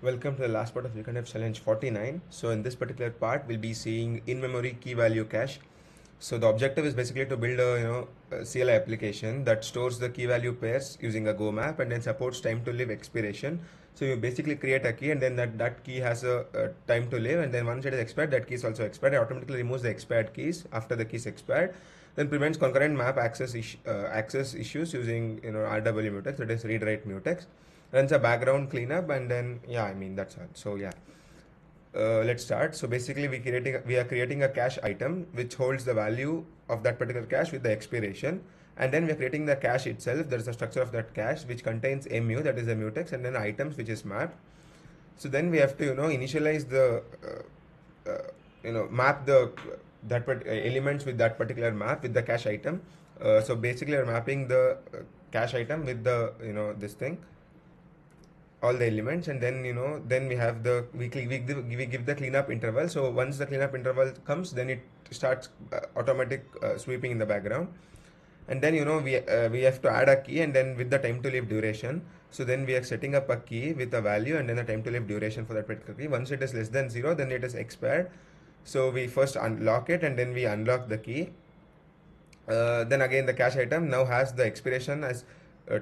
Welcome to the last part of CodeChef challenge 49. So in this particular part, we'll be seeing in-memory key value cache. So the objective is basically to build a CLI application that stores the key value pairs using a Go map and then supports time to live expiration. So you basically create a key and then that key has a time to live, and then once it is expired, that key is also expired. It automatically removes the expired keys after the key is expired. Then prevents concurrent map access issues using RW mutex, that is read write mutex. Runs a background cleanup, and then that's all. So let's start. So basically we are creating a cache item which holds the value of that particular cache with the expiration, and then we are creating the cache itself. There is a structure of that cache which contains mu, that is the mutex, and then items, which is map. So then we have to initialize the map the elements with that particular map with the cache item. So basically we're mapping the cache item with the this thing, all the elements, and then then we have the we give the cleanup interval. So once the cleanup interval comes, then it starts automatic sweeping in the background, and then we have to add a key, and then with the time to live duration. So then we are setting up a key with a value and then the time to live duration for that particular key. Once it is less than 0, then it is expired. So we first unlock it and then we unlock the key. Then again the cache item now has the expiration as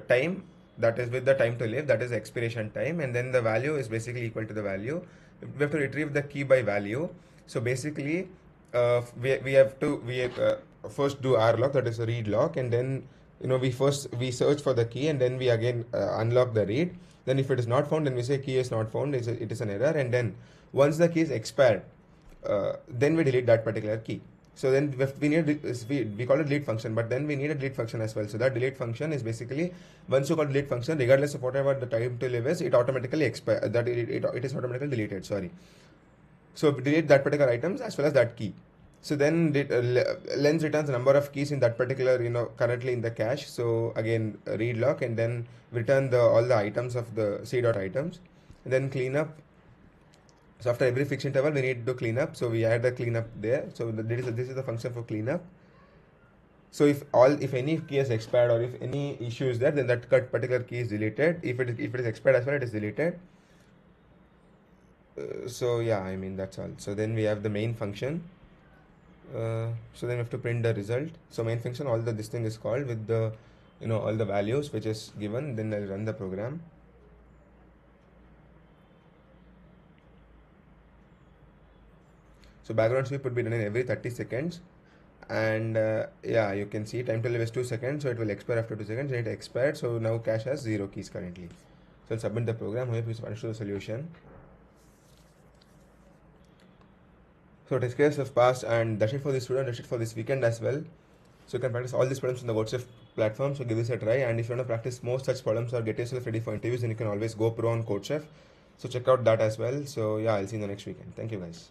time, that is with the time to live, that is expiration time, and then the value is basically equal to the value. We have to retrieve the key by value. So basically we have to first do rlock, that is a read lock, and then we search for the key, and then we again unlock the read. Then if it is not found, then we say key is not found, it is an error, and then once the key is expired, then we delete that particular key. So then we need we call it delete function, but then we need a delete function as well. So that delete function is basically, once you call delete function, regardless of whatever the time to live is, it automatically it is automatically deleted. Sorry. So delete that particular items as well as that key. So then lens returns the number of keys in that particular currently in the cache. So again read lock, and then return all the items of the c.items, and then cleanup. So after every fixed interval, we need to clean up. So we add the cleanup there. So this is the function for cleanup. So if any key is expired or if any issue is there, then that particular key is deleted. If it is expired as well, it is deleted. So that's all. So then we have the main function. So then we have to print the result. So main function, all this thing is called with the all the values which is given. Then I'll run the program. So background sweep would be done in every 30 seconds, and you can see time to live is 2 seconds, so it will expire after 2 seconds, and it expired. So now cache has 0 keys currently. So I'll submit the program. Hope you understood the solution. So test case has passed, and that's it for this student. That's it for this weekend as well. So you can practice all these problems on the CodeChef platform. So give this a try, and if you want to practice more such problems or get yourself ready for interviews, then you can always go pro on CodeChef. So check out that as well. So I'll see you in the next weekend. Thank you guys.